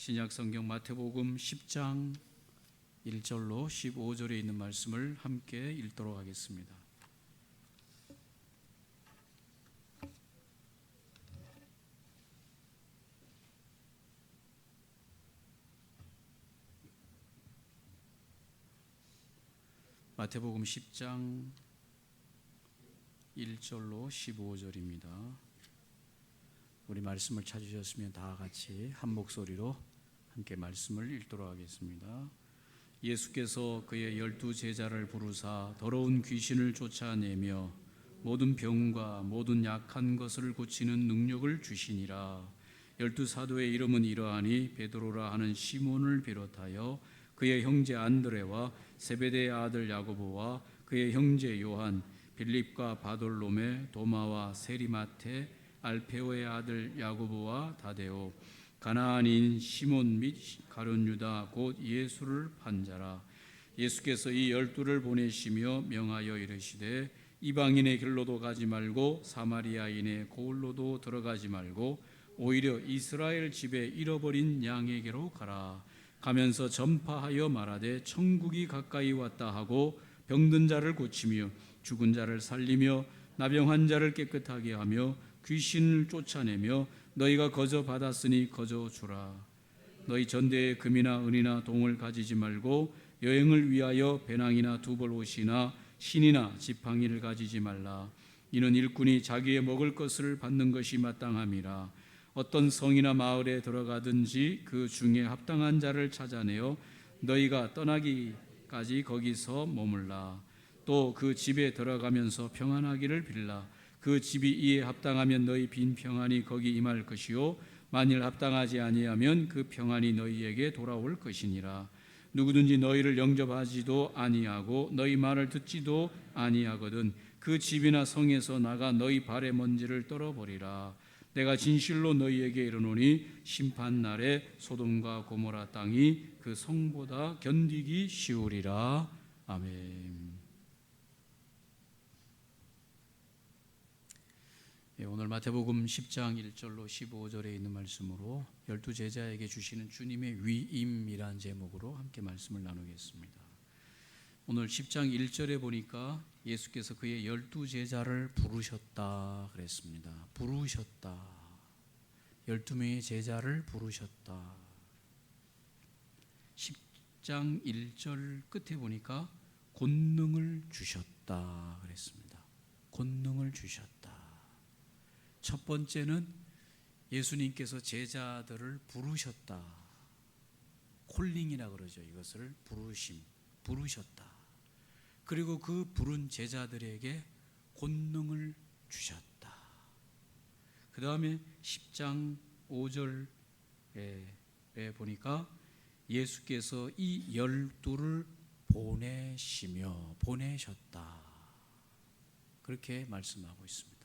신약성경 마태복음 10장 1절로 15절에 있는 말씀을 함께 읽도록 하겠습니다. 마태복음 10장 1절로 15절입니다. 우리 말씀을 찾으셨으면 다 같이 한 목소리로 함께 말씀을 읽도록 하겠습니다. 예수께서 그의 12 제자를 부르사 더러운 귀신을 쫓아내며 모든 병과 모든 약한 것을 고치는 능력을 주시니라. 12 사도의 이름은 이러하니 베드로라 하는 시몬을 비롯하여 그의 형제 안드레와 세베대의 아들 야고보와 그의 형제 요한, 빌립과 바돌로메, 도마와 세리마테, 알페오의 아들 야고보와 다데오, 가나안인 시몬 및 가룟 유다 곧 예수를 판 자라. 예수께서 이 12를 보내시며 명하여 이르시되 이방인의 길로도 가지 말고 사마리아인의 고을로도 들어가지 말고 오히려 이스라엘 집에 잃어버린 양에게로 가라. 가면서 전파하여 말하되 천국이 가까이 왔다 하고 병든 자를 고치며 죽은 자를 살리며 나병한 자를 깨끗하게 하며 귀신을 쫓아내며 너희가 거저 받았으니 거저 주라. 너희 전대에 금이나 은이나 동을 가지지 말고 여행을 위하여 배낭이나 두벌 옷이나 신이나 지팡이를 가지지 말라. 이는 일꾼이 자기의 먹을 것을 받는 것이 마땅함이라. 어떤 성이나 마을에 들어가든지 그 중에 합당한 자를 찾아내어 너희가 떠나기까지 거기서 머물라. 또 그 집에 들어가면서 평안하기를 빌라. 그 집이 이에 합당하면 너희 빈 평안이 거기 임할 것이요 만일 합당하지 아니하면 그 평안이 너희에게 돌아올 것이니라. 누구든지 너희를 영접하지도 아니하고 너희 말을 듣지도 아니하거든 그 집이나 성에서 나가 너희 발의 먼지를 떨어버리라. 내가 진실로 너희에게 이르노니 심판날에 소돔과 고모라 땅이 그 성보다 견디기 쉬우리라. 아멘. 오늘 마태복음 10장 1절로 15절에 있는 말씀으로 12 제자에게 주시는 주님의 위임이란 제목으로 함께 말씀을 나누겠습니다. 오늘 10장 1절에 보니까 예수께서 그의 12 제자를 부르셨다 그랬습니다. 부르셨다. 12명의 제자를 부르셨다. 10장 1절 끝에 보니까 권능을 주셨다 그랬습니다. 권능을 주셨다. 첫 번째는 예수님께서 제자들을 부르셨다. 콜링이라 그러죠. 이것을 부르셨다. 그리고 그 부른 제자들에게 권능을 주셨다. 그 다음에 10장 5절에 보니까 예수께서 이 12를 보내셨다. 그렇게 말씀하고 있습니다.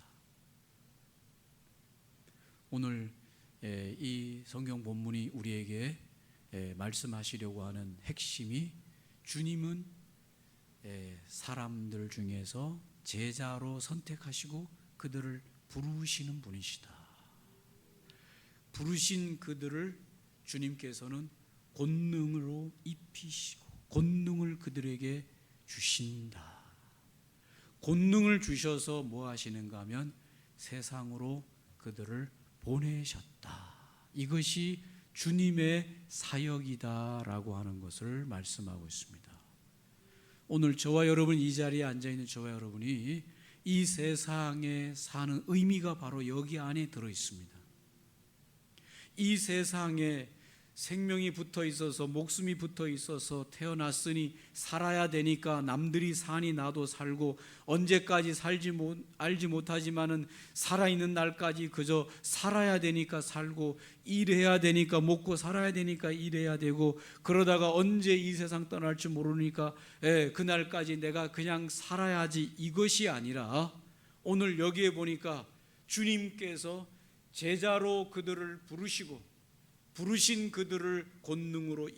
오늘 이 성경 본문이 우리에게 말씀하시려고 하는 핵심이 주님은 사람들 중에서 제자로 선택하시고 그들을 부르시는 분이시다. 부르신 그들을 주님께서는 권능으로 입히시고 권능을 그들에게 주신다. 권능을 주셔서 뭐 하시는가 하면 세상으로 그들을 보내셨다. 이것이 주님의 사역이다라고 하는 것을 말씀하고 있습니다. 오늘 저와 여러분, 이 자리에 앉아있는 저와 여러분이 이 세상에 사는 의미가 바로 여기 안에 들어있습니다. 이 세상에 생명이 붙어 있어서 목숨이 붙어 있어서 태어났으니 살아야 되니까 남들이 사니 나도 살고 언제까지 알지 못하지만은 살아있는 날까지 그저 살아야 되니까 살고 일해야 되니까 먹고 살아야 되니까 일해야 되고 그러다가 언제 이 세상 떠날지 모르니까 그날까지 내가 그냥 살아야지, 이것이 아니라 오늘 여기에 보니까 주님께서 제자로 그들을 부르신 그들을 권능으로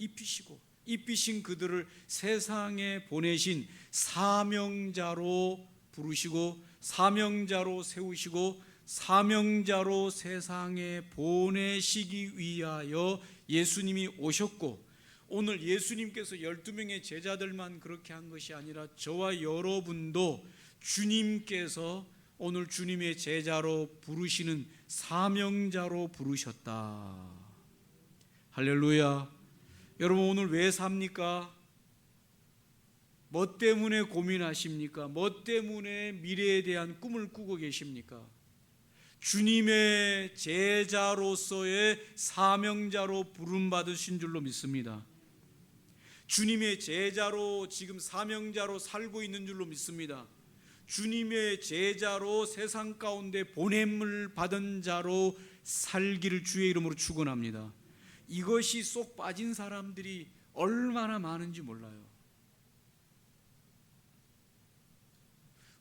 입히신 그들을 세상에 보내신 사명자로 부르시고 사명자로 세우시고 사명자로 세상에 보내시기 위하여 예수님이 오셨고, 오늘 예수님께서 12명의 제자들만 그렇게 한 것이 아니라 저와 여러분도 주님께서 오늘 주님의 제자로 부르시는 사명자로 부르셨다. 할렐루야. 여러분, 오늘 왜 삽니까? 뭐 때문에 고민하십니까? 뭐 때문에 미래에 대한 꿈을 꾸고 계십니까? 주님의 제자로서의 사명자로 부름받으신 줄로 믿습니다. 주님의 제자로 지금 사명자로 살고 있는 줄로 믿습니다. 주님의 제자로 세상 가운데 보냄을 받은 자로 살기를 주의 이름으로 축원합니다. 이것이 쏙 빠진 사람들이 얼마나 많은지 몰라요.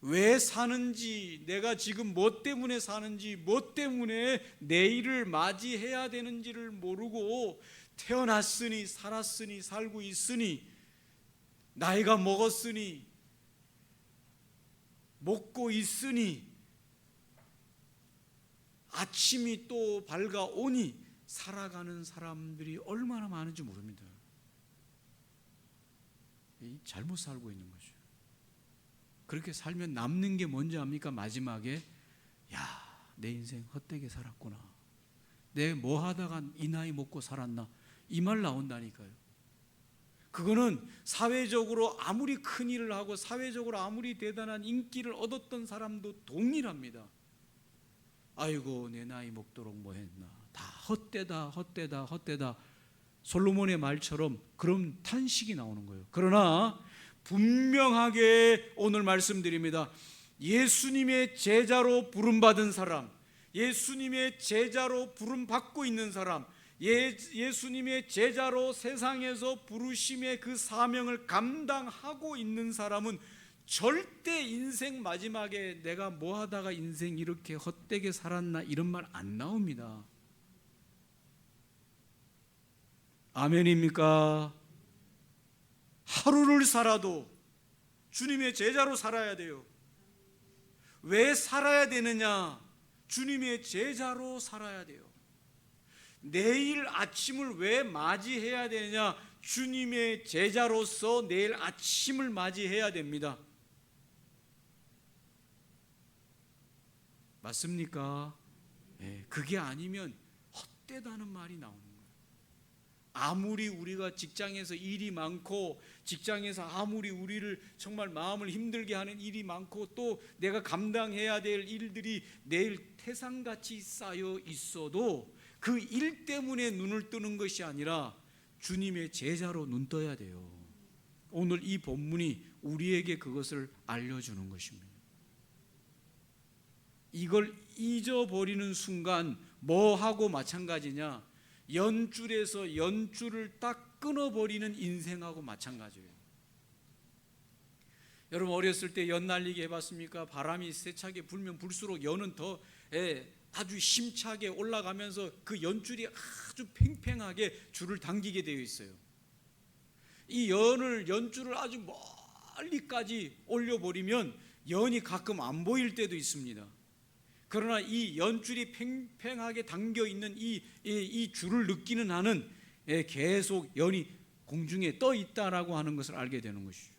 왜 사는지, 내가 지금 뭐 때문에 사는지, 뭐 때문에 내일을 맞이해야 되는지를 모르고 태어났으니, 살았으니, 살고 있으니, 나이가 먹었으니, 먹고 있으니, 아침이 또 밝아오니 살아가는 사람들이 얼마나 많은지 모릅니다. 잘못 살고 있는 거죠. 그렇게 살면 남는 게 뭔지 압니까? 마지막에 내 인생 헛되게 살았구나, 내 뭐 하다가 이 나이 먹고 살았나, 이 말 나온다니까요. 그거는 사회적으로 아무리 큰 일을 하고 사회적으로 아무리 대단한 인기를 얻었던 사람도 동일합니다. 아이고 내 나이 먹도록 뭐 했나, 다 헛되다 헛되다 헛되다, 솔로몬의 말처럼 그런 탄식이 나오는 거예요. 그러나 분명하게 오늘 말씀드립니다. 예수님의 제자로 부름받은 사람, 예수님의 제자로 부름받고 있는 사람, 예수님의 제자로 세상에서 부르심의 그 사명을 감당하고 있는 사람은 절대 인생 마지막에 내가 뭐 하다가 인생 이렇게 헛되게 살았나 이런 말 안 나옵니다. 아멘입니까? 하루를 살아도 주님의 제자로 살아야 돼요. 왜 살아야 되느냐? 주님의 제자로 살아야 돼요. 내일 아침을 왜 맞이해야 되느냐? 주님의 제자로서 내일 아침을 맞이해야 됩니다. 맞습니까? 네, 그게 아니면 헛되다는 말이 나오는 거예요. 아무리 우리가 직장에서 일이 많고, 직장에서 아무리 우리를 정말 마음을 힘들게 하는 일이 많고, 또 내가 감당해야 될 일들이 내일 태산같이 쌓여 있어도 그 일 때문에 눈을 뜨는 것이 아니라 주님의 제자로 눈 떠야 돼요. 오늘 이 본문이 우리에게 그것을 알려주는 것입니다. 이걸 잊어버리는 순간 뭐하고 마찬가지냐? 연줄에서 연줄을 딱 끊어버리는 인생하고 마찬가지예요. 여러분 어렸을 때 연 날리기 해봤습니까? 바람이 세차게 불면 불수록 연은 더 아주 힘차게 올라가면서 그 연줄이 아주 팽팽하게 줄을 당기게 되어 있어요. 이 연줄을 아주 멀리까지 올려버리면 연이 가끔 안 보일 때도 있습니다. 그러나 이 연줄이 팽팽하게 당겨 있는 이 줄을 느끼는 한은 계속 연이 공중에 떠 있다라고 하는 것을 알게 되는 것이죠.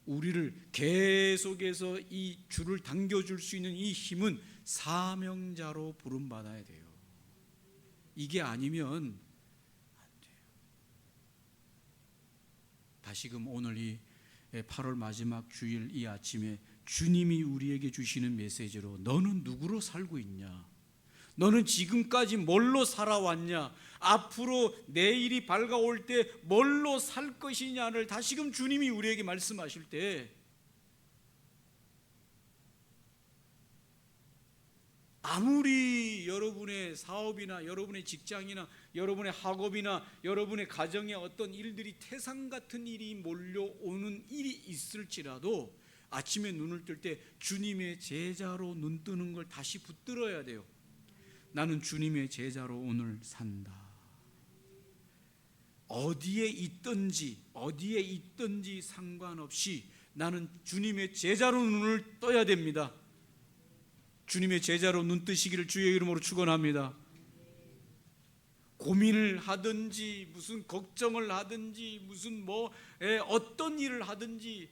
우리를 계속해서 이 줄을 당겨줄 수 있는 이 힘은 사명자로 부름받아야 돼요. 이게 아니면 안 돼요. 다시금 오늘 이 8월 마지막 주일 이 아침에 주님이 우리에게 주시는 메시지로, 너는 누구로 살고 있냐? 너는 지금까지 뭘로 살아왔냐? 앞으로 내일이 밝아올 때 뭘로 살 것이냐를 다시금 주님이 우리에게 말씀하실 때, 아무리 여러분의 사업이나 여러분의 직장이나 여러분의 학업이나 여러분의 가정에 어떤 일들이 태산 같은 일이 몰려오는 일이 있을지라도 아침에 눈을 뜰 때 주님의 제자로 눈 뜨는 걸 다시 붙들어야 돼요. 나는 주님의 제자로 오늘 산다. 어디에 있든지 상관없이 나는 주님의 제자로 눈을 떠야 됩니다. 주님의 제자로 눈뜨시기를 주의 이름으로 축원합니다. 고민을 하든지 무슨 걱정을 하든지 무슨 어떤 일을 하든지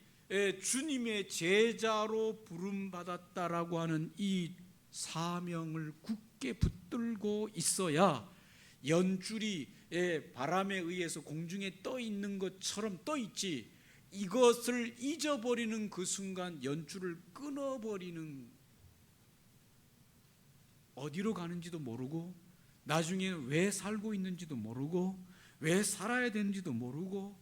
주님의 제자로 부름받았다라고 하는 이 사명을 굳게 붙들고 있어야 연줄이 바람에 의해서 공중에 떠 있는 것처럼 떠 있지, 이것을 잊어버리는 그 순간 연줄을 끊어버리는, 어디로 가는지도 모르고 나중에 왜 살고 있는지도 모르고 왜 살아야 되는지도 모르고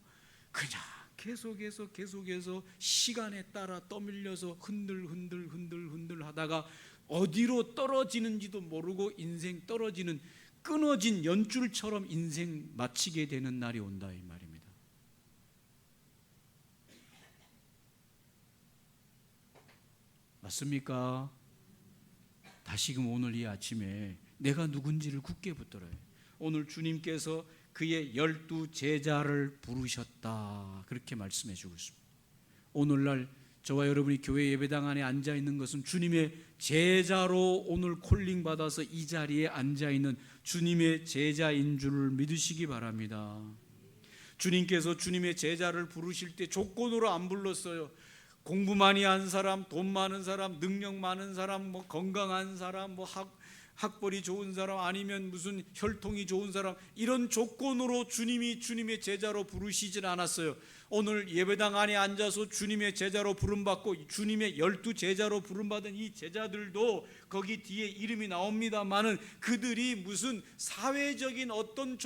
그냥 계속해서 시간에 따라 떠밀려서 흔들 하다가 어디로 떨어지는지도 모르고 인생 떨어지는, 끊어진 연줄처럼 인생 마치게 되는 날이 온다 이 말입니다. 맞습니까? 다시금 오늘 이 아침에 내가 누군지를 굳게 붙들어요. 오늘 주님께서 그의 12 제자를 부르셨다, 그렇게 말씀해 주고 있습니다. 오늘날 저와 여러분이 교회 예배당 안에 앉아 있는 것은 주님의 제자로 오늘 콜링 받아서 이 자리에 앉아 있는 주님의 제자인 줄 믿으시기 바랍니다. 주님께서 주님의 제자를 부르실 때 조건으로 안 불렀어요. 공부 많이 한 사람, 돈 많은 사람, 능력 많은 사람, 건강한 사람, 학벌이 좋은 사람, 아니면 무슨 혈통이 좋은 사람, 이런 조건으로 주님이 주님의 제자로 부르시진 않았어요. 오늘 예배당 안에 앉아서 주님의 제자로 부름받고 주님의 12 제자로 부름받은 이 제자들도 거기 뒤에 이름이 나옵니다만은 그들이 무슨 사회적인 어떤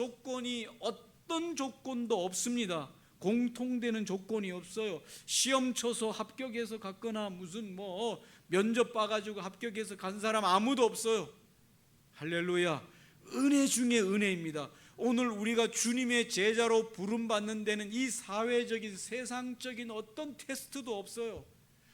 조건도 없습니다. 공통되는 조건이 없어요. 시험 쳐서 합격해서 갔거나 무슨 면접 봐가지고 합격해서 간 사람 아무도 없어요. 할렐루야. 은혜 중에 은혜입니다. 오늘 우리가 주님의 제자로 부름받는 데는 이 사회적인 세상적인 어떤 테스트도 없어요.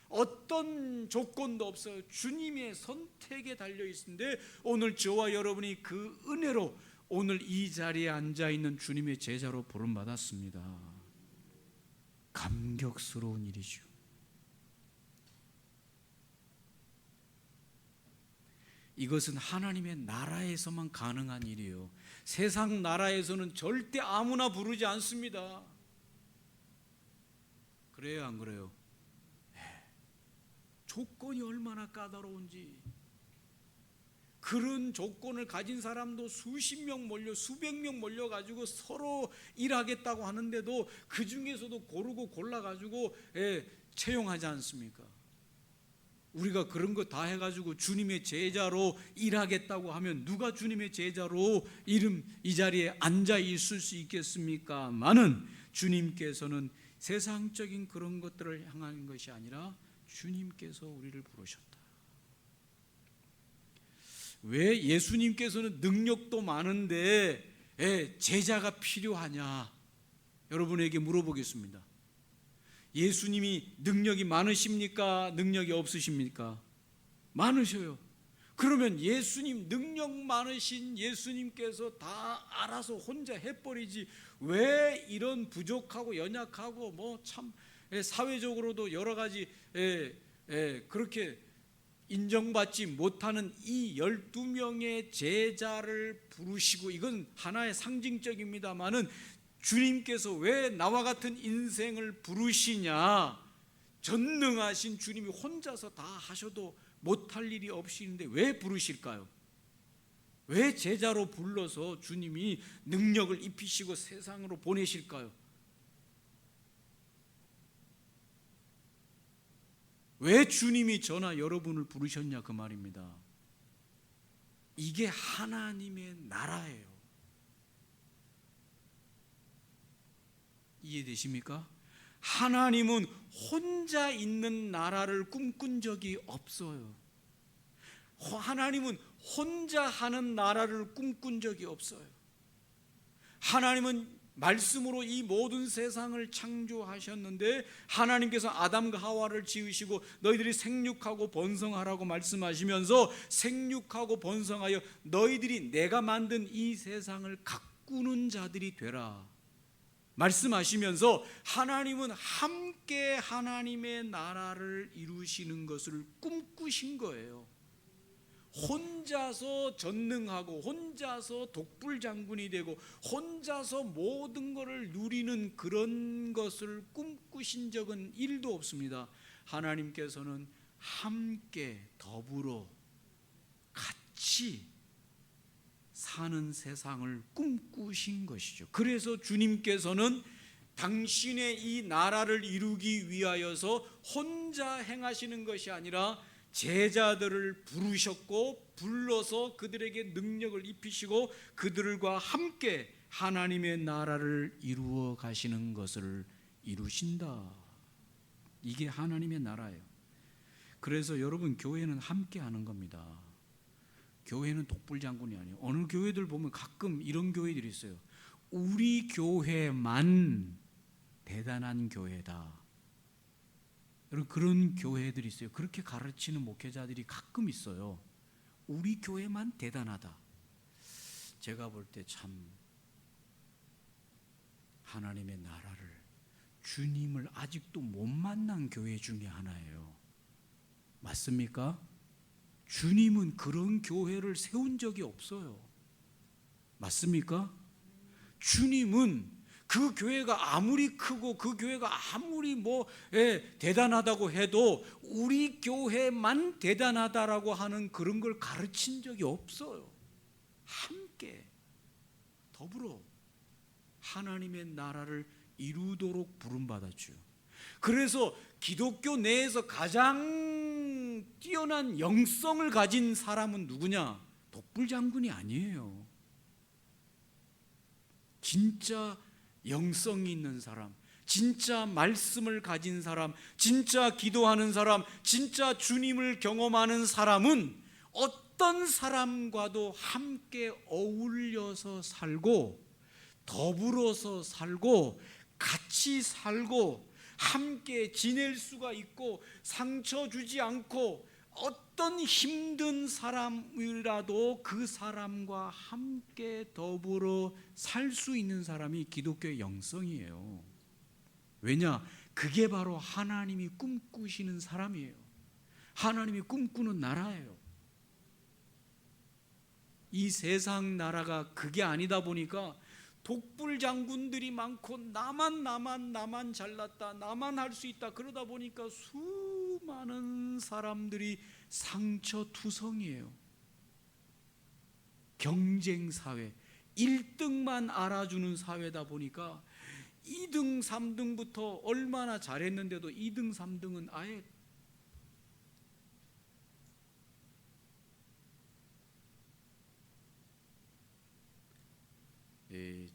어떤 조건도 없어요. 주님의 선택에 달려 있는데 오늘 저와 여러분이 그 은혜로 오늘 이 자리에 앉아 있는 주님의 제자로 부름받았습니다. 감격스러운 일이죠. 이것은 하나님의 나라에서만 가능한 일이에요. 세상 나라에서는 절대 아무나 부르지 않습니다. 그래요, 안 그래요? 조건이 얼마나 까다로운지. 그런 조건을 가진 사람도 수십 명 수백 명 몰려가지고 서로 일하겠다고 하는데도 그 중에서도 고르고 골라가지고 채용하지 않습니까? 우리가 그런 거 다 해가지고 주님의 제자로 일하겠다고 하면 누가 주님의 제자로 이 자리에 앉아 있을 수 있겠습니까? 많은 주님께서는 세상적인 그런 것들을 향한 것이 아니라 주님께서 우리를 부르셨다. 왜 예수님께서는 능력도 많은데 제자가 필요하냐? 여러분에게 물어보겠습니다. 예수님이 능력이 많으십니까? 능력이 없으십니까? 많으셔요. 그러면 예수님, 능력 많으신 예수님께서 다 알아서 혼자 해버리지 왜 이런 부족하고 연약하고 참 사회적으로도 여러 가지 그렇게 인정받지 못하는 이 12명의 제자를 부르시고, 이건 하나의 상징적입니다마는 주님께서 왜 나와 같은 인생을 부르시냐? 전능하신 주님이 혼자서 다 하셔도 못할 일이 없으신데 왜 부르실까요? 왜 제자로 불러서 주님이 능력을 입히시고 세상으로 보내실까요? 왜 주님이 저나 여러분을 부르셨냐 그 말입니다. 이게 하나님의 나라예요. 이해되십니까? 하나님은 혼자 있는 나라를 꿈꾼 적이 없어요. 하나님은 혼자 하는 나라를 꿈꾼 적이 없어요. 하나님은 말씀으로 이 모든 세상을 창조하셨는데 하나님께서 아담과 하와를 지으시고 너희들이 생육하고 번성하라고 말씀하시면서 생육하고 번성하여 너희들이 내가 만든 이 세상을 가꾸는 자들이 되라 말씀하시면서 하나님은 함께 하나님의 나라를 이루시는 것을 꿈꾸신 거예요. 혼자서 전능하고 혼자서 독불장군이 되고 혼자서 모든 것을 누리는 그런 것을 꿈꾸신 적은 1도 없습니다. 하나님께서는 함께 더불어 같이 사는 세상을 꿈꾸신 것이죠. 그래서 주님께서는 당신의 이 나라를 이루기 위하여서 혼자 행하시는 것이 아니라 제자들을 부르셨고 불러서 그들에게 능력을 입히시고 그들과 함께 하나님의 나라를 이루어 가시는 것을 이루신다. 이게 하나님의 나라예요. 그래서 여러분, 교회는 함께 하는 겁니다. 교회는 독불장군이 아니에요. 어느 교회들 보면 가끔 이런 교회들이 있어요. 우리 교회만 대단한 교회다. 여러분, 그런 교회들이 있어요. 그렇게 가르치는 목회자들이 가끔 있어요. 우리 교회만 대단하다. 제가 볼 때 참 하나님의 나라를, 주님을 아직도 못 만난 교회 중에 하나예요. 맞습니까? 주님은 그런 교회를 세운 적이 없어요. 맞습니까? 주님은 그 교회가 아무리 크고 그 교회가 아무리 대단하다고 해도 우리 교회만 대단하다라고 하는 그런 걸 가르친 적이 없어요. 함께 더불어 하나님의 나라를 이루도록 부름받았죠. 그래서 기독교 내에서 가장 뛰어난 영성을 가진 사람은 누구냐? 독불장군이 아니에요. 진짜 영성이 있는 사람, 진짜 말씀을 가진 사람, 진짜 기도하는 사람, 진짜 주님을 경험하는 사람은 어떤 사람과도 함께 어울려서 살고 더불어서 살고 같이 살고 함께 지낼 수가 있고 상처 주지 않고 어떤 힘든 사람이라도 그 사람과 함께 더불어 살 수 있는 사람이 기독교의 영성이에요. 왜냐? 그게 바로 하나님이 꿈꾸시는 사람이에요. 하나님이 꿈꾸는 나라예요. 이 세상 나라가 그게 아니다 보니까 독불장군들이 많고 나만 잘났다, 나만 할 수 있다, 그러다 보니까 수많은 사람들이 상처투성이에요. 경쟁사회, 1등만 알아주는 사회다 보니까 2등, 3등부터 얼마나 잘했는데도 2등, 3등은 아예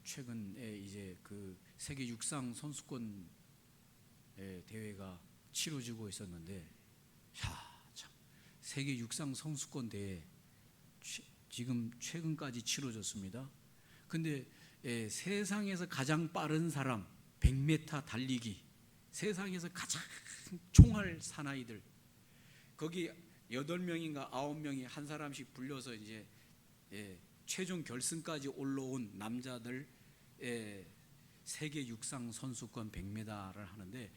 최근에 이제 그 세계 육상 선수권 대회가 치러지고 있었는데, 참 세계 육상 선수권 대회 지금 최근까지 치러졌습니다. 근데 세상에서 가장 빠른 사람 100m 달리기, 세상에서 가장 총알 사나이들, 거기 8명인가 9명이 한 사람씩 불려서 이제 최종 결승까지 올라온 남자들 세계 육상 선수권 100m를 하는데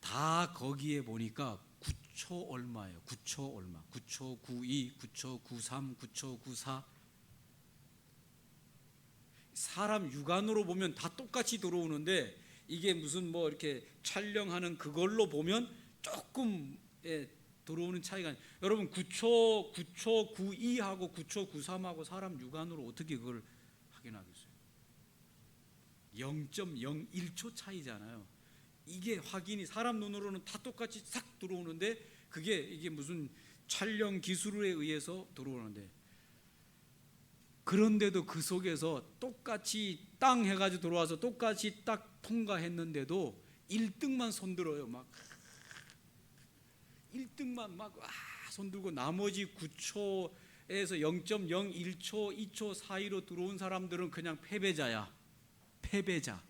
다 거기에 보니까 9초 얼마예요. 9초 얼마. 9초 92, 9초 93, 9초 94. 사람 육안으로 보면 다 똑같이 들어오는데 이게 무슨 이렇게 촬영하는 그걸로 보면 조금 들어오는 차이가. 여러분 9초 92하고 9초 93하고 사람 육안으로 어떻게 그걸 확인하겠어요? 0.01초 차이잖아요. 이게 확인이, 사람 눈으로는 다 똑같이 싹 들어오는데 이게 무슨 촬영 기술에 의해서 들어오는데, 그런데도 그 속에서 똑같이 땅 해가지고 들어와서 똑같이 딱 통과했는데도 1등만 손들어요. 막 1등만 막 손들고 나머지 9초에서 0.01초, 2초 사이로 들어온 사람들은 그냥 패배자야. 패배자.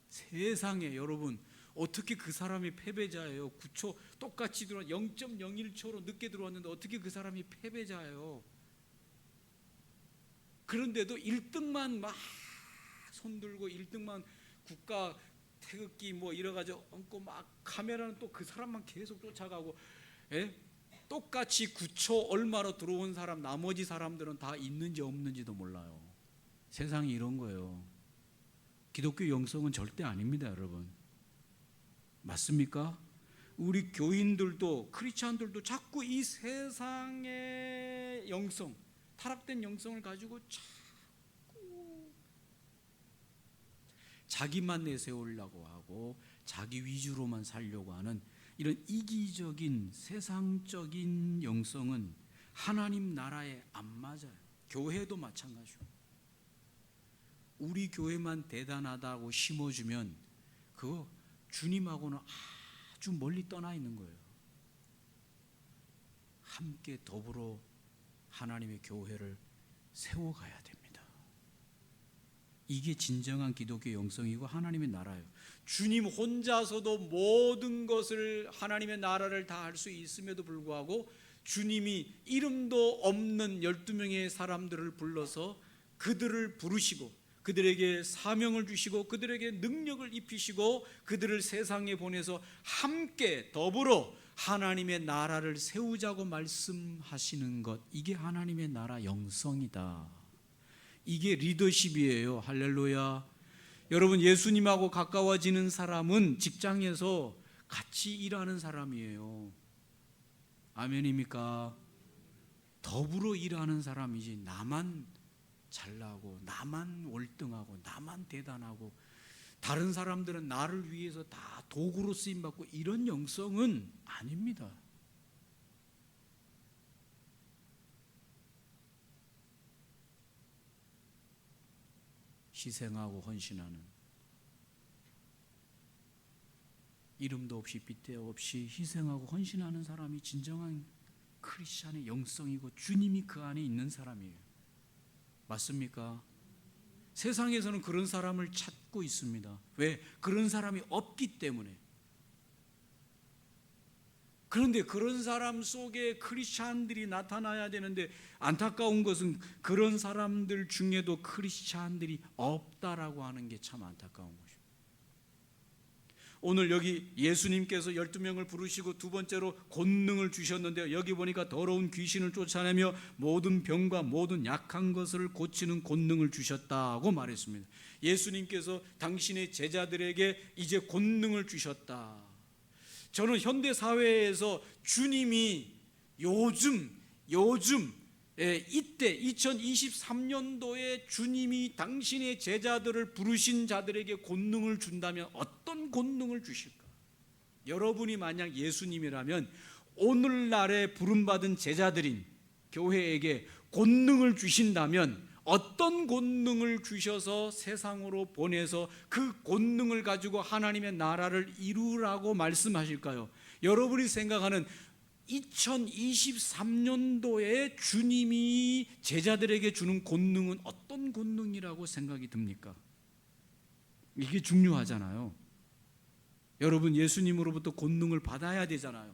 세상에 여러분, 어떻게 그 사람이 패배자예요? 9초 똑같이 들어와 0.01초로 늦게 들어왔는데 어떻게 그 사람이 패배자예요? 그런데도 1등만 막 손들고 1등만 국가 태극기 이래가지고 얹고 막, 카메라는 또 그 사람만 계속 쫓아가고, 똑같이 9초 얼마로 들어온 사람, 나머지 사람들은 다 있는지 없는지도 몰라요. 세상이 이런 거예요. 기독교 영성은 절대 아닙니다, 여러분. 맞습니까? 우리 교인들도 크리스찬들도 자꾸 이 세상의 영성, 타락된 영성을 가지고 자꾸 자기만 내세우려고 하고 자기 위주로만 살려고 하는 이런 이기적인 세상적인 영성은 하나님 나라에 안 맞아요. 교회도 마찬가지고. 우리 교회만 대단하다고 심어주면 그거 주님하고는 아주 멀리 떠나 있는 거예요. 함께 더불어 하나님의 교회를 세워가야 됩니다. 이게 진정한 기독교 영성이고 하나님의 나라예요. 주님 혼자서도 모든 것을, 하나님의 나라를 다 할 수 있음에도 불구하고 주님이 이름도 없는 12명의 사람들을 불러서 그들을 부르시고 그들에게 사명을 주시고 그들에게 능력을 입히시고 그들을 세상에 보내서 함께 더불어 하나님의 나라를 세우자고 말씀하시는 것, 이게 하나님의 나라 영성이다. 이게 리더십이에요. 할렐루야. 여러분, 예수님하고 가까워지는 사람은 직장에서 같이 일하는 사람이에요. 아멘입니까? 더불어 일하는 사람이지 나만 잘나고 나만 월등하고 나만 대단하고 다른 사람들은 나를 위해서 다 도구로 쓰임받고 이런 영성은 아닙니다. 희생하고 헌신하는, 이름도 없이 빗대 없이 희생하고 헌신하는 사람이 진정한 크리스찬의 영성이고 주님이 그 안에 있는 사람이에요. 맞습니까? 세상에서는 그런 사람을 찾고 있습니다. 왜? 그런 사람이 없기 때문에. 그런데 그런 사람 속에 크리스찬들이 나타나야 되는데 안타까운 것은 그런 사람들 중에도 크리스찬들이 없다라고 하는 게 참 안타까운 것입니다. 오늘 여기 예수님께서 12명을 부르시고 두 번째로 권능을 주셨는데요, 여기 보니까 더러운 귀신을 쫓아내며 모든 병과 모든 약한 것을 고치는 권능을 주셨다고 말했습니다. 예수님께서 당신의 제자들에게 이제 권능을 주셨다. 저는 현대 사회에서 주님이 요즘 이때 2023년도에 주님이 당신의 제자들을 부르신 자들에게 권능을 준다면 어떤 권능을 주실까? 여러분이 만약 예수님이라면 오늘날에 부름받은 제자들인 교회에게 권능을 주신다면 어떤 권능을 주셔서 세상으로 보내서 그 권능을 가지고 하나님의 나라를 이루라고 말씀하실까요? 여러분이 생각하는 2023년도에 주님이 제자들에게 주는 권능은 어떤 권능이라고 생각이 듭니까? 이게 중요하잖아요. 여러분, 예수님으로부터 권능을 받아야 되잖아요.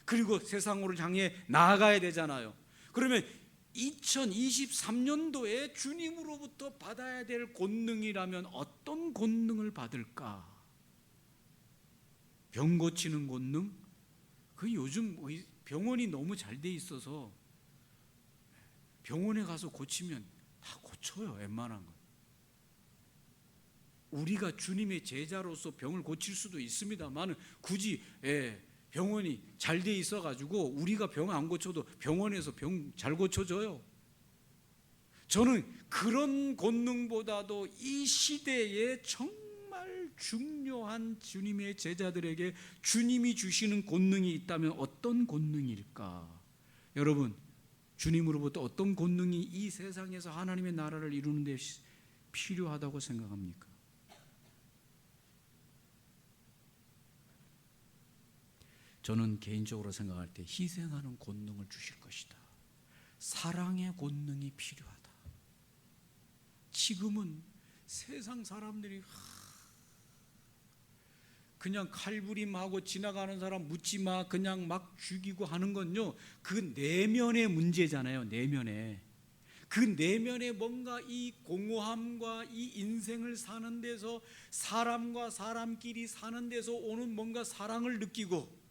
그리고 세상으로 향해 나아가야 되잖아요. 그러면 2023년도에 주님으로부터 받아야 될 권능이라면 어떤 권능을 받을까? 병 고치는 권능? 그 요즘 병원이 너무 잘 돼 있어서 병원에 가서 고치면 다 고쳐요, 웬만한 건. 우리가 주님의 제자로서 병을 고칠 수도 있습니다만 굳이 병원이 잘 돼 있어가지고 우리가 병 안 고쳐도 병원에서 병 잘 고쳐줘요. 저는 그런 권능보다도 이 시대에 정말 중요한 주님의 제자들에게 주님이 주시는 권능이 있다면 어떤 권능일까? 여러분, 주님으로부터 어떤 권능이 이 세상에서 하나님의 나라를 이루는 데 필요하다고 생각합니까? 저는 개인적으로 생각할 때 희생하는 권능을 주실 것이다. 사랑의 권능이 필요하다. 지금은 세상 사람들이 그냥 칼부림하고 지나가는 사람 묻지 마, 그냥 막 죽이고 하는 건요, 그 내면의 문제잖아요. 내면에. 그 내면에 뭔가 이 공허함과 이 인생을 사는 데서, 사람과 사람끼리 사는 데서 오는 뭔가 사랑을 느끼고,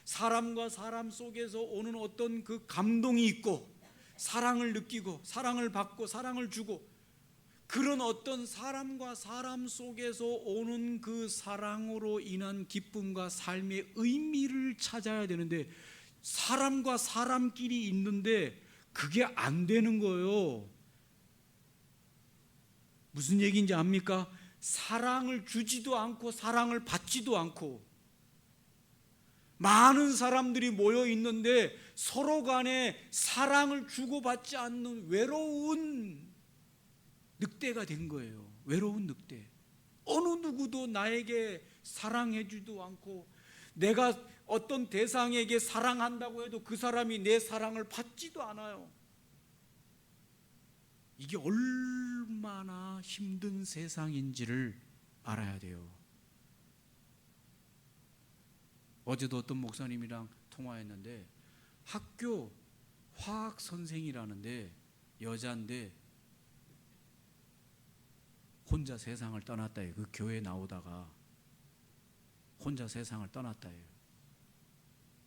사람과 사람 속에서 오는 어떤 그 감동이 있고, 사랑을 느끼고 사랑을 받고 사랑을 주고, 그런 어떤 사람과 사람 속에서 오는 그 사랑으로 인한 기쁨과 삶의 의미를 찾아야 되는데, 사람과 사람끼리 있는데 그게 안 되는 거예요. 무슨 얘기인지 압니까? 사랑을 주지도 않고 사랑을 받지도 않고, 많은 사람들이 모여 있는데 서로 간에 사랑을 주고받지 않는 외로운 늑대가 된 거예요. 외로운 늑대. 어느 누구도 나에게 사랑해주지도 않고, 내가 어떤 대상에게 사랑한다고 해도 그 사람이 내 사랑을 받지도 않아요. 이게 얼마나 힘든 세상인지를 알아야 돼요. 어제도 어떤 목사님이랑 통화했는데, 학교 화학 선생이라는데 여자인데 혼자 세상을 떠났다 해요. 그 교회 나오다가 혼자 세상을 떠났다 해요.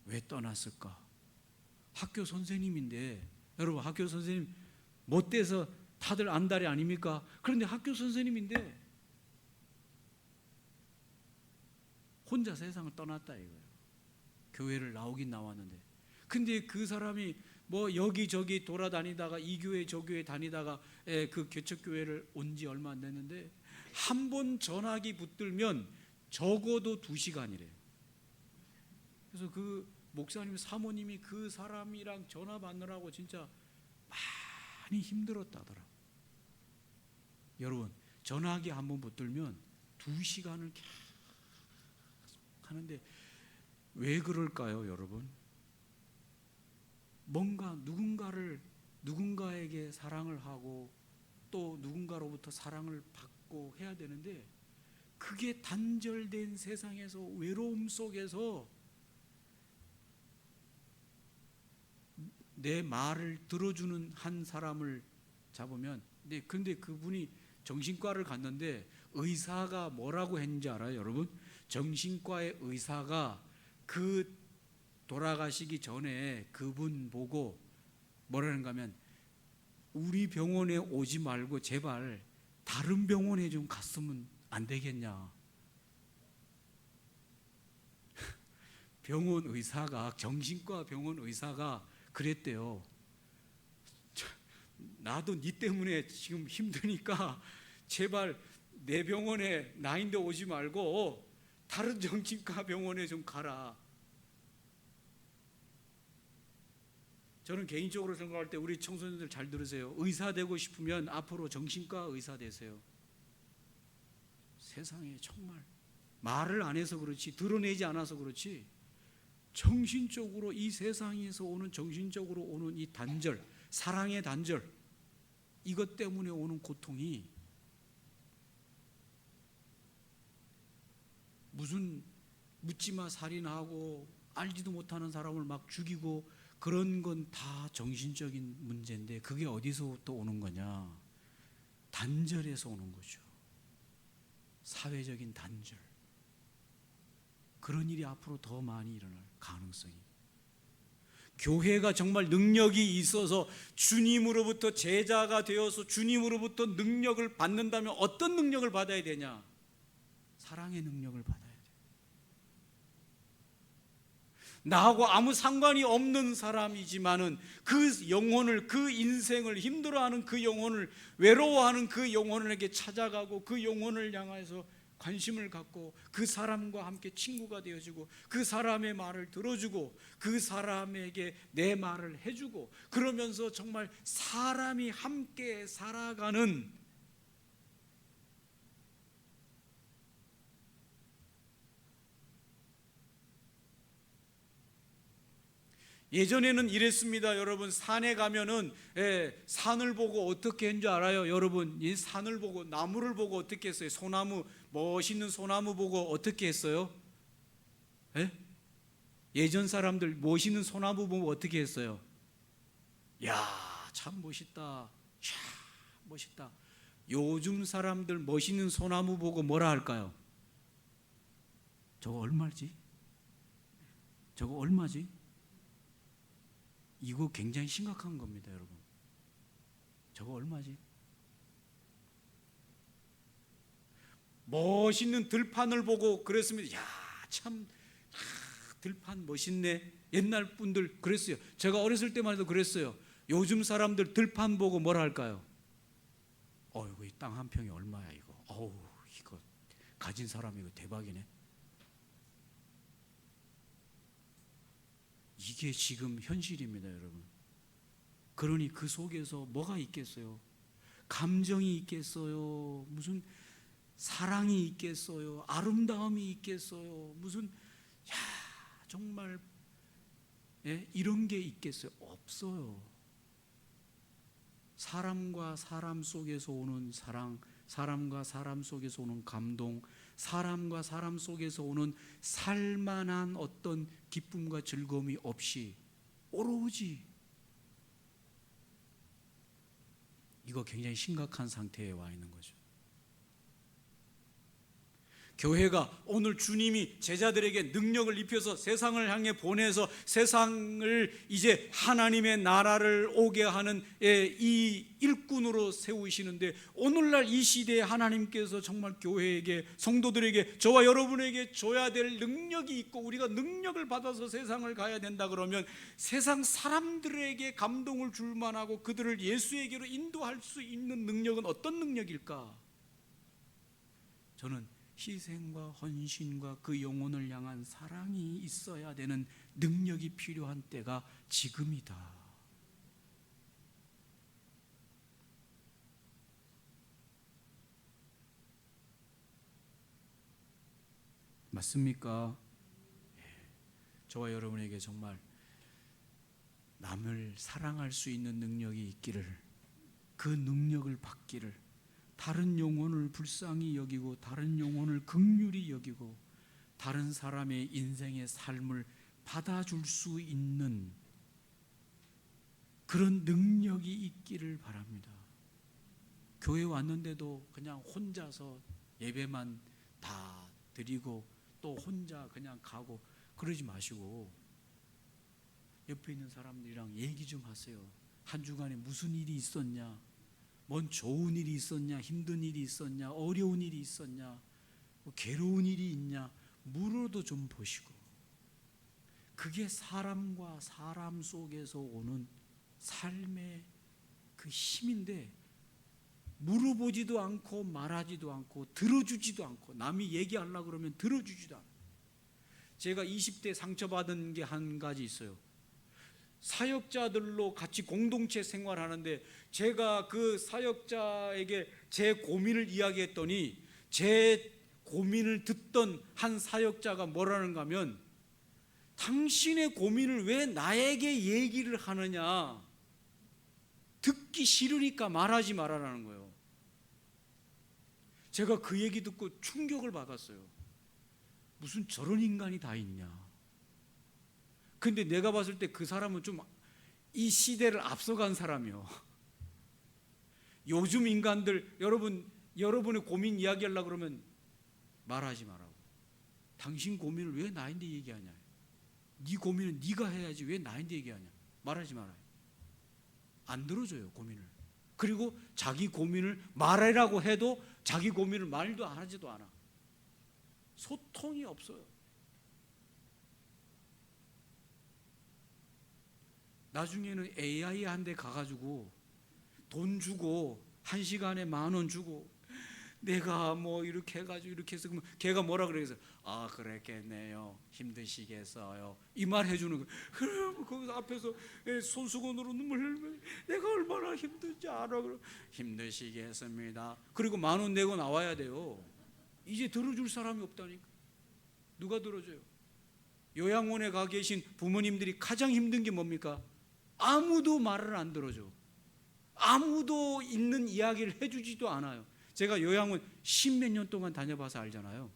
왜 떠났을까? 학교 선생님인데, 여러분, 학교 선생님 못돼서 다들 안달이 아닙니까? 그런데 학교 선생님인데 혼자 세상을 떠났다 이거예요. 교회를 나오긴 나왔는데. 근데 그 사람이 뭐 여기저기 돌아다니다가 이 교회 저 교회 다니다가 그 개척교회를 온 지 얼마 안 됐는데, 한 번 전화기 붙들면 적어도 2시간이래요. 그래서 그 목사님 사모님이 그 사람이랑 전화 받느라고 진짜 많이 힘들었다더라. 여러분, 전화기 한 번 붙들면 2시간을 계속 하는데 왜 그럴까요, 여러분? 뭔가 누군가에게 사랑을 하고 또 누군가로부터 사랑을 받고 해야 되는데, 그게 단절된 세상에서 외로움 속에서 내 말을 들어주는 한 사람을 잡으면, 근데 그분이 정신과를 갔는데 의사가 뭐라고 했는지 알아요, 여러분? 정신과의 의사가 그 돌아가시기 전에 그분 보고 뭐라는가 하면, 우리 병원에 오지 말고 제발 다른 병원에 좀 갔으면 안 되겠냐. 병원 의사가, 정신과 병원 의사가 그랬대요. 나도 네 때문에 지금 힘드니까 제발 내 병원에 나인데 오지 말고 다른 정신과 병원에 좀 가라. 저는 개인적으로 생각할 때 우리 청소년들 잘 들으세요. 의사 되고 싶으면 앞으로 정신과 의사 되세요. 세상에 정말 말을 안 해서 그렇지, 드러내지 않아서 그렇지, 정신적으로 이 세상에서 오는, 정신적으로 오는 이 단절, 사랑의 단절, 이것 때문에 오는 고통이 무슨 묻지마 살인하고 알지도 못하는 사람을 막 죽이고 그런 건 다 정신적인 문제인데, 그게 어디서부터 오는 거냐? 단절에서 오는 거죠. 사회적인 단절. 그런 일이 앞으로 더 많이 일어날 가능성이. 교회가 정말 능력이 있어서 주님으로부터 제자가 되어서 주님으로부터 능력을 받는다면 어떤 능력을 받아야 되냐? 사랑의 능력을 받아야 돼요. 나하고 아무 상관이 없는 사람이지만은 그 영혼을, 그 인생을 힘들어하는 그 영혼을, 외로워하는 그 영혼에게 찾아가고 그 영혼을 향해서 관심을 갖고 그 사람과 함께 친구가 되어주고 그 사람의 말을 들어주고 그 사람에게 내 말을 해주고, 그러면서 정말 사람이 함께 살아가는, 예전에는 이랬습니다. 여러분, 산에 가면은 산을 보고 어떻게 했는지 알아요? 여러분, 이 산을 보고, 나무를 보고 어떻게 했어요? 소나무, 멋있는 소나무 보고 어떻게 했어요? 예전 사람들 멋있는 소나무 보고 어떻게 했어요? 야, 참 멋있다. 참 멋있다. 요즘 사람들 멋있는 소나무 보고 뭐라 할까요? 저거 얼마지? 저거 얼마지? 이거 굉장히 심각한 겁니다, 여러분. 저거 얼마지? 멋있는 들판을 보고 그랬으면 야, 참 들판 멋있네. 옛날 분들 그랬어요. 제가 어렸을 때만 해도 그랬어요. 요즘 사람들 들판 보고 뭐라 할까요? 이거 이 땅 한 평이 얼마야 이거. 이거 가진 사람이 이거 대박이네. 이게 지금 현실입니다, 여러분. 그러니 그 속에서 뭐가 있겠어요? 감정이 있겠어요? 무슨 사랑이 있겠어요? 아름다움이 있겠어요? 무슨 정말 이런 게 있겠어요? 없어요. 사람과 사람 속에서 오는 사랑, 사람과 사람 속에서 오는 감동, 사람과 사람 속에서 오는 살만한 어떤 기쁨과 즐거움이 없이 오로지 이거 굉장히 심각한 상태에 와 있는 거죠. 교회가 오늘 주님이 제자들에게 능력을 입혀서 세상을 향해 보내서 세상을 이제 하나님의 나라를 오게 하는 이 일꾼으로 세우시는데, 오늘날 이 시대에 하나님께서 정말 교회에게, 성도들에게, 저와 여러분에게 줘야 될 능력이 있고 우리가 능력을 받아서 세상을 가야 된다 그러면 세상 사람들에게 감동을 줄 만하고 그들을 예수에게로 인도할 수 있는 능력은 어떤 능력일까? 저는 희생과 헌신과 그 영혼을 향한 사랑이 있어야 되는 능력이 필요한 때가 지금이다. 맞습니까? 저와 여러분에게 정말 남을 사랑할 수 있는 능력이 있기를, 그 능력을 받기를, 다른 영혼을 불쌍히 여기고 다른 영혼을 긍휼히 여기고 다른 사람의 인생의 삶을 받아줄 수 있는 그런 능력이 있기를 바랍니다. 교회 왔는데도 그냥 혼자서 예배만 다 드리고 또 혼자 그냥 가고 그러지 마시고 옆에 있는 사람들이랑 얘기 좀 하세요. 한 주간에 무슨 일이 있었냐, 뭔 좋은 일이 있었냐, 힘든 일이 있었냐, 어려운 일이 있었냐, 뭐 괴로운 일이 있냐 물어도 좀 보시고, 그게 사람과 사람 속에서 오는 삶의 그 힘인데, 물어보지도 않고 말하지도 않고 들어주지도 않고, 남이 얘기하려고 그러면 들어주지도 않고. 제가 20대 상처받은 게 한 가지 있어요. 사역자들로 같이 공동체 생활하는데 제가 그 사역자에게 제 고민을 이야기했더니 제 고민을 듣던 한 사역자가 뭐라는가 하면, 당신의 고민을 왜 나에게 얘기를 하느냐, 듣기 싫으니까 말하지 말아라는 거예요. 제가 그 얘기 듣고 충격을 받았어요. 무슨 저런 인간이 다 있냐. 근데 내가 봤을 때 그 사람은 좀 이 시대를 앞서간 사람이요. 요즘 인간들, 여러분의 고민 이야기하려고 그러면 말하지 말라고. 당신 고민을 왜 나한테 얘기하냐. 네 고민은 네가 해야지 왜 나한테 얘기하냐. 말하지 말아요. 안 들어줘요, 고민을. 그리고 자기 고민을 말하라고 해도 자기 고민을 말도 안 하지도 않아. 소통이 없어요. 나중에는 AI한테 가가지고 돈 주고 1시간에 10,000원 주고 내가 뭐 이렇게 해가지고 이렇게 해서, 그러면 걔가 뭐라 그래서 그랬겠네요, 힘드시겠어요, 이 말 해주는 거예요. 그럼 거기서 앞에서 손수건으로 눈물 흘리면 내가 얼마나 힘든지 알아. 그럼 힘드시겠습니다. 그리고 10,000원 내고 나와야 돼요. 이제 들어줄 사람이 없다니까. 누가 들어줘요? 요양원에 가 계신 부모님들이 가장 힘든 게 뭡니까? 아무도 말을 안 들어줘. 아무도 있는 이야기를 해주지도 않아요. 제가 요양원 10몇 년 동안 다녀봐서 알잖아요.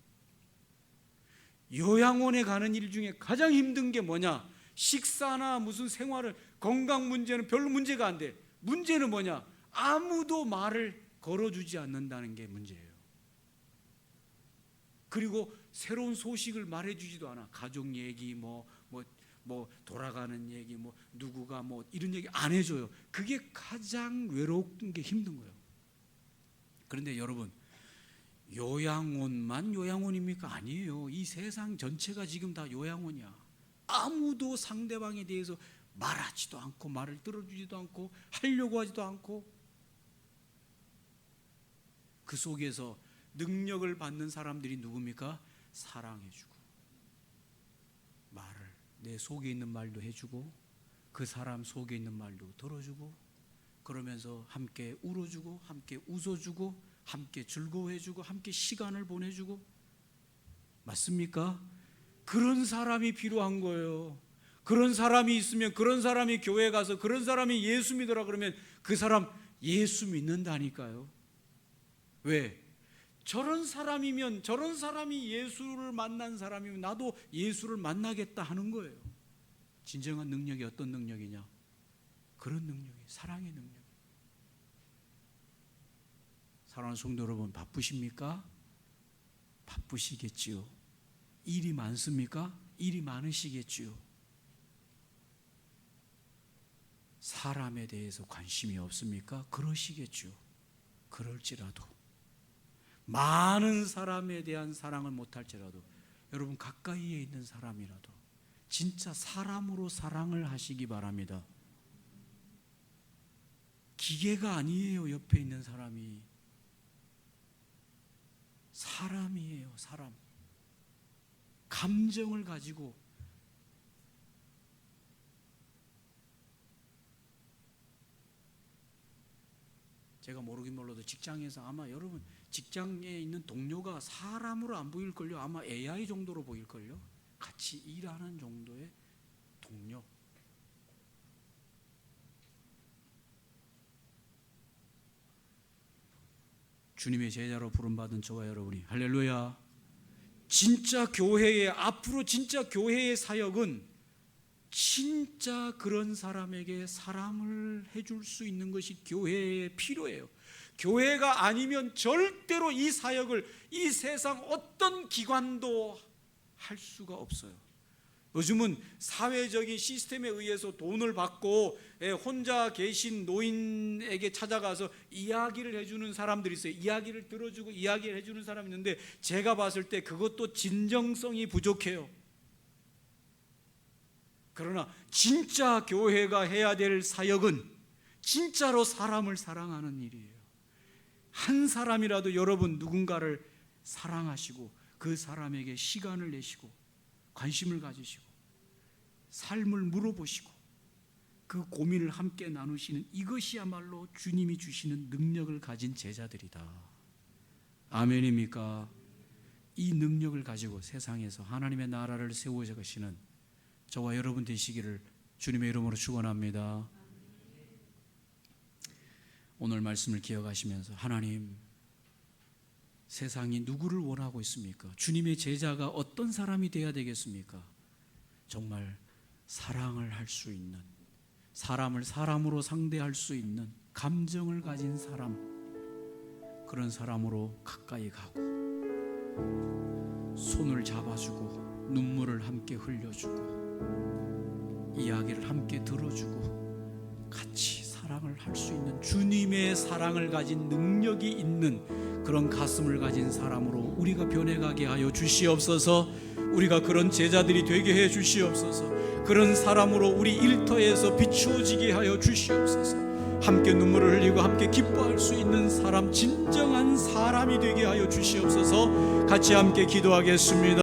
요양원에 가는 일 중에 가장 힘든 게 뭐냐? 식사나 무슨 생활을, 건강 문제는 별로 문제가 안 돼. 문제는 뭐냐? 아무도 말을 걸어주지 않는다는 게 문제예요. 그리고 새로운 소식을 말해주지도 않아. 가족 얘기, 뭐 뭐 돌아가는 얘기, 뭐 누구가 뭐 이런 얘기 안 해줘요. 그게 가장 외로운 게 힘든 거예요. 그런데 여러분, 요양원만 요양원입니까? 아니에요. 이 세상 전체가 지금 다 요양원이야. 아무도 상대방에 대해서 말하지도 않고 말을 들어주지도 않고 하려고 하지도 않고, 그 속에서 능력을 받는 사람들이 누굽니까? 사랑해주고 말을, 내 속에 있는 말도 해주고 그 사람 속에 있는 말도 들어주고, 그러면서 함께 울어주고 함께 웃어주고 함께 즐거워해주고 함께 시간을 보내주고. 맞습니까? 그런 사람이 필요한 거예요. 그런 사람이 있으면, 그런 사람이 교회 가서 그런 사람이 예수 믿으라 그러면 그 사람 예수 믿는다니까요. 왜? 저런 사람이면, 저런 사람이 예수를 만난 사람이면 나도 예수를 만나겠다 하는 거예요. 진정한 능력이 어떤 능력이냐? 그런 능력이 사랑의 능력. 사랑하는 성도 여러분, 바쁘십니까? 바쁘시겠지요. 일이 많습니까? 일이 많으시겠지요. 사람에 대해서 관심이 없습니까? 그러시겠죠. 그럴지라도, 많은 사람에 대한 사랑을 못할지라도, 여러분 가까이에 있는 사람이라도 진짜 사람으로 사랑을 하시기 바랍니다. 기계가 아니에요. 옆에 있는 사람이 사람이에요. 사람. 감정을 가지고, 제가 모르긴 몰라도 직장에서 아마 여러분 직장에 있는 동료가 사람으로 안 보일걸요. 아마 AI 정도로 보일걸요. 같이 일하는 정도의 동료. 주님의 제자로 부름받은 저와 여러분이, 할렐루야, 진짜 교회의, 앞으로 진짜 교회의 사역은 진짜 그런 사람에게 사랑을 해줄 수 있는 것이 교회에 필요해요. 교회가 아니면 절대로 이 사역을 이 세상 어떤 기관도 할 수가 없어요. 요즘은 사회적인 시스템에 의해서 돈을 받고 혼자 계신 노인에게 찾아가서 이야기를 해주는 사람들이 있어요. 이야기를 들어주고 이야기를 해주는 사람이 있는데, 제가 봤을 때 그것도 진정성이 부족해요. 그러나 진짜 교회가 해야 될 사역은 진짜로 사람을 사랑하는 일이에요. 한 사람이라도 여러분 누군가를 사랑하시고 그 사람에게 시간을 내시고 관심을 가지시고 삶을 물어보시고 그 고민을 함께 나누시는, 이것이야말로 주님이 주시는 능력을 가진 제자들이다. 아멘입니까? 이 능력을 가지고 세상에서 하나님의 나라를 세우셔가시는 저와 여러분 되시기를 주님의 이름으로 축원합니다. 오늘 말씀을 기억하시면서, 하나님, 세상이 누구를 원하고 있습니까? 주님의 제자가 어떤 사람이 되어야 되겠습니까? 정말 사랑을 할 수 있는, 사람을 사람으로 상대할 수 있는 감정을 가진 사람, 그런 사람으로 가까이 가고 손을 잡아주고 눈물을 함께 흘려주고 이야기를 함께 들어주고 같이 사랑을 할 수 있는, 주님의 사랑을 가진 능력이 있는 그런 가슴을 가진 사람으로 우리가 변해가게 하여 주시옵소서. 우리가 그런 제자들이 되게 해 주시옵소서. 그런 사람으로 우리 일터에서 비추어지게 하여 주시옵소서. 함께 눈물을 흘리고 함께 기뻐할 수 있는 사람, 진정한 사람이 되게 하여 주시옵소서. 같이 함께 기도하겠습니다.